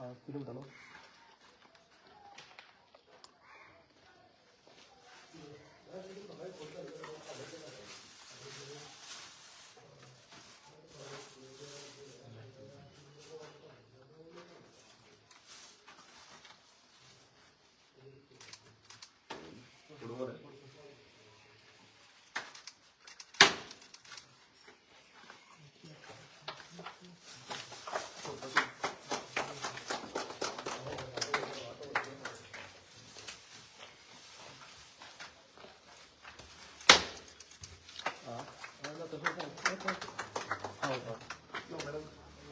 किती झालं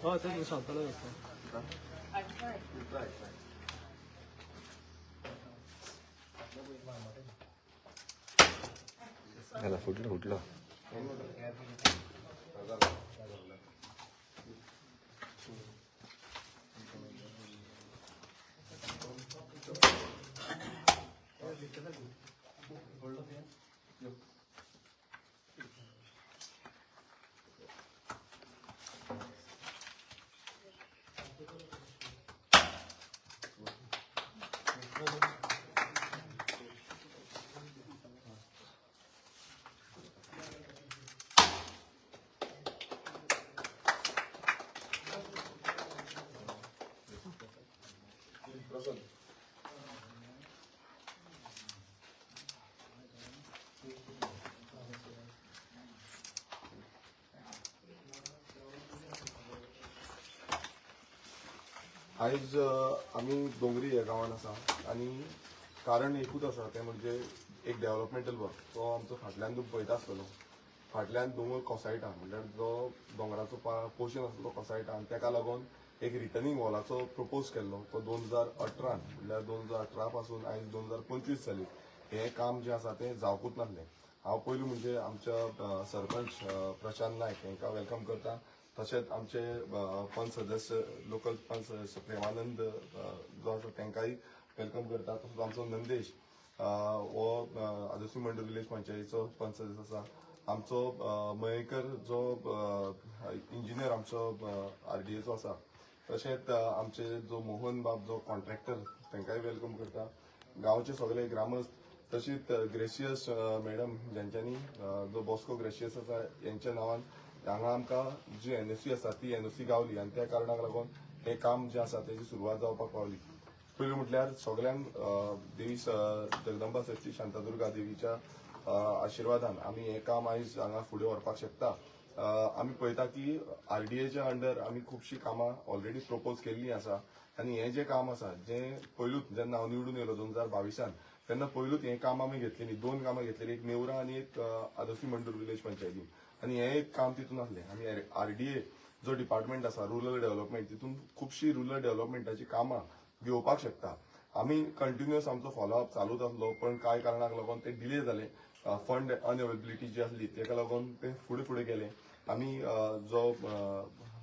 हो तेच मी सांगतो याला फुटलं फुटलं आयज आमी डोंगरी ह्या गांवांत आसा आनी कारण एकूच आसा तें म्हणजे एक डेव्हलपमेंटल वर्क तो आमचो फाटल्यान तुमी पळयता आसतलो फाटल्यान दोंगर कोसायटा म्हणल्यार जो दोंगराचो पोर्शन आसा तो कोसायटा आनी ताका लागून एक रिटर्निंग वॉलाचो प्रपोज केल्लो तो 2018 म्हणल्यार 2018 पासून आयज 2025 जाली हें काम जें आसा तें जावपूच नासलें हांव पयलीं म्हणजे आमच्या सरपंच प्रशांत नायक हांकां वेलकम करता तशेंच आमचे पंच सदस्य लोकल पंच सदस्य प्रेमानंद जो आसा तांकांय वेलकम करता तसोच आमचो नंदेश हो आदर्श मंडळ विलेज पंचायतीचो पंच सदस्य आसा आमचो मयेकर जो इंजिनियर आमचो RDAचो आसा तशेंच आमचे जो मोहन बाब जो कॉन्ट्रॅक्टर तांकांय वेलकम करता गांवचे सगळे ग्रामस्थ तशीच ग्रेशियस मॅडम ज्यांच्यांनी जो बॉस्को ग्रेशियस आसा यांच्या नांवान हांगा आमकां जी NOC आसा ती NOC गावली आनी त्या कारणाक लागून हें काम जें आसा तेजी सुरवात जावपाक पावली पयलीं म्हटल्यार सगळ्यांक देवी जगदंबा सती शांतादुर्गा देवीच्या आशिर्वादान आमी हें काम आयज हांगा फुडें व्हरपाक शकता आमी पळयता की RDAच्या अंडर आमी खुबशीं कामां ऑलरेडी प्रपोज केल्लीं आसा आनी हें जें काम आसा जें पयलूच जेन्ना हांव निवडून येयलो 2022 तेन्ना पयलूच हें काम आमी घेतलेलीं 2 कामां घेतलेलीं एक नेवरा आनी एक आदर्शी मंडूर विलेज पंचायतीन आनी हें एक काम तितून आसलें आमी RDA जो डिपार्टमेंट आसा रुरल डेव्हलपमेंट तितून खुबशीं रुरल डेव्हलपमेंटाची कामां घेवपाक शकता आमी कंटिन्युअस आमचो फॉलोअप चालूच आसलो पण कांय कारणाक लागून ते डिले जाले फंड अनअवेलेबिलिटी जी आसली ताका लागून ते फुडें गेले आमी जो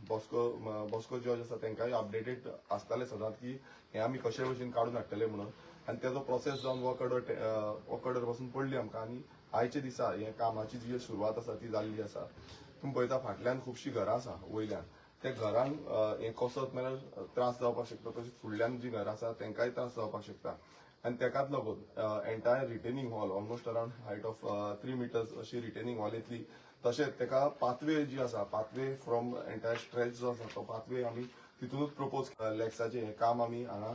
बॉस्को जॉर्ज आसा तांकांय अपडेटेड आसताले सदांच की हें आमी कशे भशेन काडून हाडटले म्हणून आनी तेजो प्रोसेस जावन वर्क ऑर्डर पासून पडली आमकां आनी आयचे दिसा हे कामाची जी सुरवात आसा ती जाल्ली आसा तुमी पळयता फाटल्यान खुबशीं घरां आसा वयल्यान त्या घरांक हें कसत नाल्यार त्रास जावपाक शकता तशेंच फुडल्यान जी घरां आसा तांकांय त्रास जावपाक शकता आनी तेकाच लागून entire retaining hall almost around height of 3 metres अशी रिटेनिंग हॉल येतली तशेंच तेका पाथवे जी आसा पाथवे फ्रॉम एंटायर स्ट्रेच जो आसा तो पाथवे आमी तितूनच प्रपोज लॅक्साचें हें काम आमी हांगा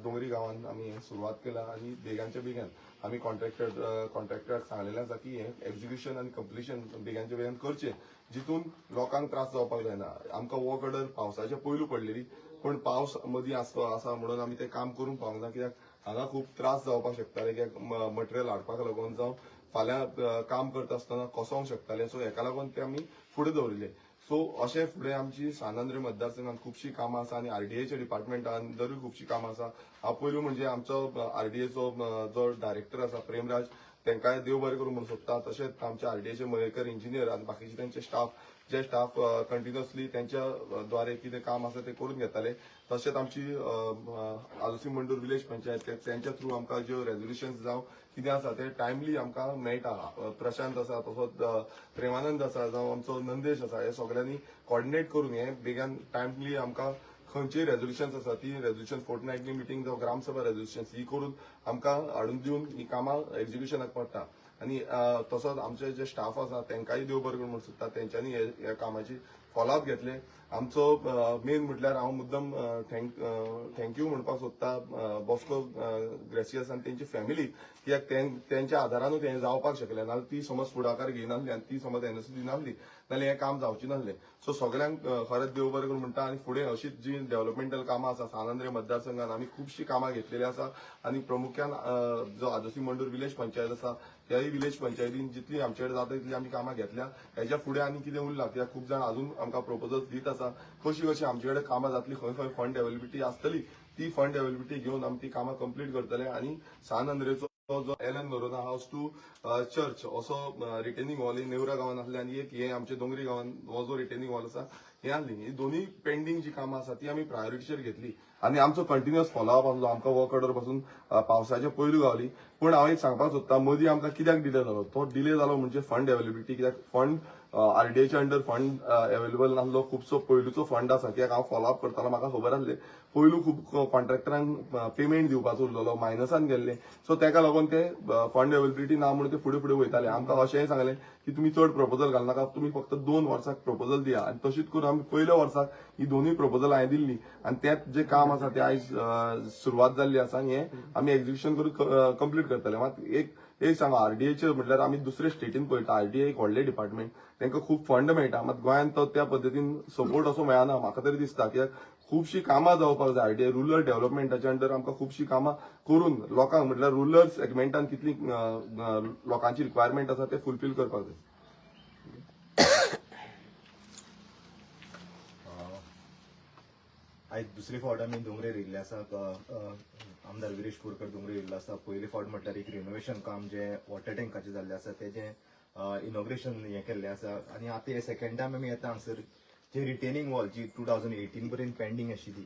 डोंगरी गांवांत आमी सुरवात केला आनी बेगांच्या बेगीन आमी कॉन्ट्रॅक्टराक सांगलेलें आसा की हें एक्झिक्युशन आनी कंप्लिशन बेगांच्या बेगीन करचें जितून लोकांक त्रास जावपाक जायना आमकां वर्क ऑर्डर पावसाच्या पयलू पडलेली पण पावस मदीं आसा म्हणून आमी तें काम करून पावंक ना कित्याक हांगा खूब त्रास जावपाक शकताले कित्याक मटेरियल हाडपाक लागून जावं फाल्यां काम करता आसतना कोसोंक शकताले सो हेका लागून ते आमी फुडें दवरिल्ले सो अशें फुडें आमची सानांद्री मतदारसंघात खुबशीं कामां आसा आनी RDAच्या डिपार्टमेंटा अंडरूय खुबशीं कामां आसा हांव पयलू म्हणजे आमचो RDAचो जो डायरेक्टर आसा प्रेमराज तांकांय देव बरें करूं म्हणून सोदता तशेंच आमच्या RDAचे मयेकर इंजिनियर आनी बाकीचे तांचे स्टाफ कंटिन्युअसली त्यांच्या द्वारे कितें काम आसा ते करून घेताले तशेंच आमची आदर्शी मंडूर विलेज पंचायत त्यांच्या थ्रू आमकां ज्यो रेजोल्युशन्स जावं कितें आसा ते टायमली आमकां मेळटा प्रशांत आसा तसोच प्रेमानंद आसा जावं आमचो नंदेश आसा हे सगळ्यांनी कॉर्डिनेट करून हे बेगान टायमली आमकां खंयचीय रेझोल्युशन्स आसा ती रेझोल्युशन फोर्टनायटली मिटींग जावं ग्रामसभा रेझोल्युशन्स ही करून आमकां हाडून दिवन ही कामां एक्झिक्युशनाक पडटा आनी तसोच आमचे जे स्टाफ आसा तांकांय देव बरें करूं म्हणून सोदता तेंच्यांनी ह्या कामाची फॉलोअप घेतले आमचो मेन म्हटल्यार हांव मुद्दम थँक्यू म्हणपाक सोदता बॉस्को ग्रेसियस आनी तेंची फॅमिली कित्याक तेंच्या आदारानूच हें जावपाक शकलें नाजाल्यार ती समज फुडाकार घेयनासली आनी ती समज एनओसी दिनासली जाल्यार हें काम जावचें नासलें सो सगळ्यांक खरेंच देव बरें करूं म्हणटा आनी फुडें अशीच जी डेव्हलपमेंटल कामां आसा सानंद्रे मतदारसंघात आमी खुबशीं कामां घेतलेली आसा आनी प्रामुख्यान जो आदोसी मंडूर विलेज पंचायत आसा त्याय विलेज पंचायतीन जितली आमचे कडेन जाता तितली आमी कामां घेतल्या हेच्या फुडें आनी कितें उरलां कित्याक खूब जाण अजून आमकां प्रपोजल्स दीत आसा कशी आमचे कडेन कामां जातली खंय खंय फंड अवेलेबिलिटी आसतली ती फंड अवेलेबिलिटी घेवन आमी ती कामां कंप्लीट करतले आनी सानंद्रेचो जो Elon Noronha house to church असो रिटेनिंग वॉल नेवरा गांवांत आसले आनी एक हे आमचे दोंगरी गांवांत हो जो रिटेनिंग वॉल आसा हे आणली ही दोन्ही पेंडिंग जी कामां आसा ती आमी प्रायोरिटीचेर घेतली आनी आमचो कंटिन्युअस फॉलोअप आसलो आमकां वर्क ऑर्डर पासून पावसाच्या पयलू गावली पूण हांव एक सांगपाक सोदता मदीं आमकां कित्याक डिले जालो तो डिले जालो म्हणजे फंड अवेलेबिलिटी कित्याक फंड आरडीआयच्या अंडर फंड अवेलेबल नासलो खुबसो पयलूचो फंड आसा कित्याक हांव फॉलोअप करतालो म्हाका खबर आसलें पयलू खूब कॉन्ट्रॅक्टरांक पेमेंट दिवपाचो उरलेलो मायनसान गेल्ले सो ताका लागून ते फंड अवेलेबिलिटी ना म्हणून ते फुडें फुडें वयताले आमकां अशेंय सांगलें की तुमी चड प्रपोजल घालनाका तुमी फक्त 2 वर्साक प्रपोजल दिया आनी तशीच करून आमी पयल्या वर्साक ही दोनूय प्रपोजल हांवें दिल्ली आनी तेंच जे काम आसा ते आयज सुरवात जाल्ली आसा आनी हें आमी एक्झिक्युशन करून कंप्लीट करतले मात एक सांगा आरडीआयचे म्हटल्यार आमी दुसरे स्टेटीन पळयता आरडीआय एक व्हडलें डिपार्टमेंट तांकां खूब फंड मेळटा मात गोंयांत तो त्या पद्दतीन सपोर्ट असो मेळना म्हाका तरी दिसता कित्याक खुबशीं कामां जावपाक जाय आरडीआय रुरल डेव्हलपमेंटाच्या अंडर आमकां खुबशीं कामां करून लोकांक म्हटल्यार रुरल सेगमेंटान कितली लोकांची रिक्वायरमेंट आसा ते फुलफील करपाक जाय आयज दुसरे फावट आमी दोंगरे येयल्ले आसा आमदार विरेश बोरकर दोंगरे येयल्लो आसा पयले फावट म्हटल्यार एक रिनोवेशन काम जे वॉटर टँकाचे जाल्ले आसा तेजें इनॉग्रेशन हें केल्लें आसा आनी आतां हे सेकंड टायम आमी येता हांगसर जे रिटेनिंग वॉल जी 2018 पर्यंत पेंडींग आशिल्ली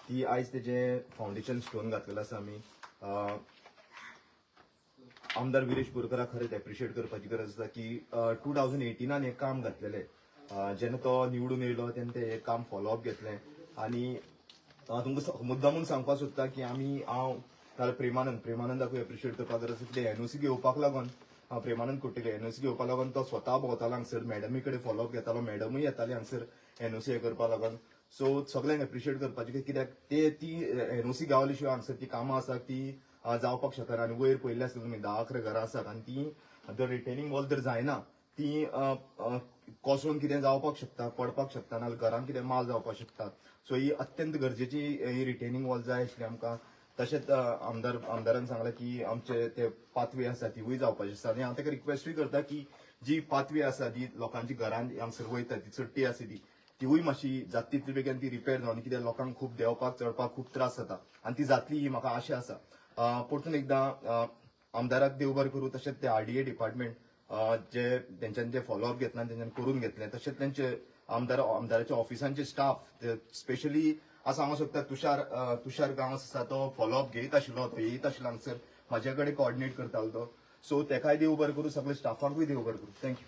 ती आयज तेजें फावंडेशन स्टोन घातलेलो आसा आमी आमदार विरेश बोरकराक खरेंच एप्रिशिएट करपाची गरज आसा की 2018 हें काम घातलेलें जेन्ना तो निवडून येयलो तेन्ना ते हें काम फॉलोअप घेतलें आनी तुमकां मुद्दामून सांगपाक सोदता की हांव नाल्यार प्रेमानंदाकूय एप्रिशिएट करपाक गरज आसा कितें एनओसी घेवपाक लागून प्रेमानंद कोट्टेले एनओसी घेवपाक लागून तो स्वता भोंवतालो हांगसर मॅडमी कडेन फॉलोअप घेतालो मॅडमूय येताली हांगसर एनओसी हें करपाक लागून सो सगळ्यांक एप्रिशिएट करपाचें कित्याक ती एनओसी गावले शिवाय हांगसर ती कामां आसा ती जावपाक शकना आनी वयर पयल्ले आसता तुमी 10-11 घरां आसात आनी ती जर रिटेनिंग वॉल जर जायना ती कोसळून कितें जावपाक शकता पडपाक शकता नाल्यार घरांत कितें माल जावपाक शकता सो ही अत्यंत गरजेची ही रिटेनिंग वॉल जाय आशिल्ली आमकां तशेंच आमदारान सांगलां की आमचे ते पाथवे आसा तिवूय जावपाची आसा आनी हांव ताका रिक्वेस्टूय करता की जी पाथवे आसा जी लोकांची घरांत हांगसर वयता ती चडटी आसा तिवूय मातशी जाता तितले बेगीन ती रिपेर जावन कित्याक लोकांक खूब देंवपाक चडपाक खूब त्रास जाता आनी ती जातली ही म्हाका आशा आसा परतून एकदां आमदाराक देव बरें करूं तशेंच ते आरडीए डिपार्टमेंट जे तेंच्यांनी जे फॉलोअप घेतला तेंच्यांनी करून घेतलें तशेंच तेंचे आमदाराच्या ऑफिसांचे स्टाफ स्पेशली हांव सांगूंक सोदता तुषार गांवस आसा तो फॉलोअप घेयत आशिल्लो तो येयत आशिल्लो हांगसर म्हाजे कडेन कोऑर्डिनेट करतालो तो सो तेकाय देव बरें करूं सगळे स्टाफांकूय देव बरें करूं थँक्यू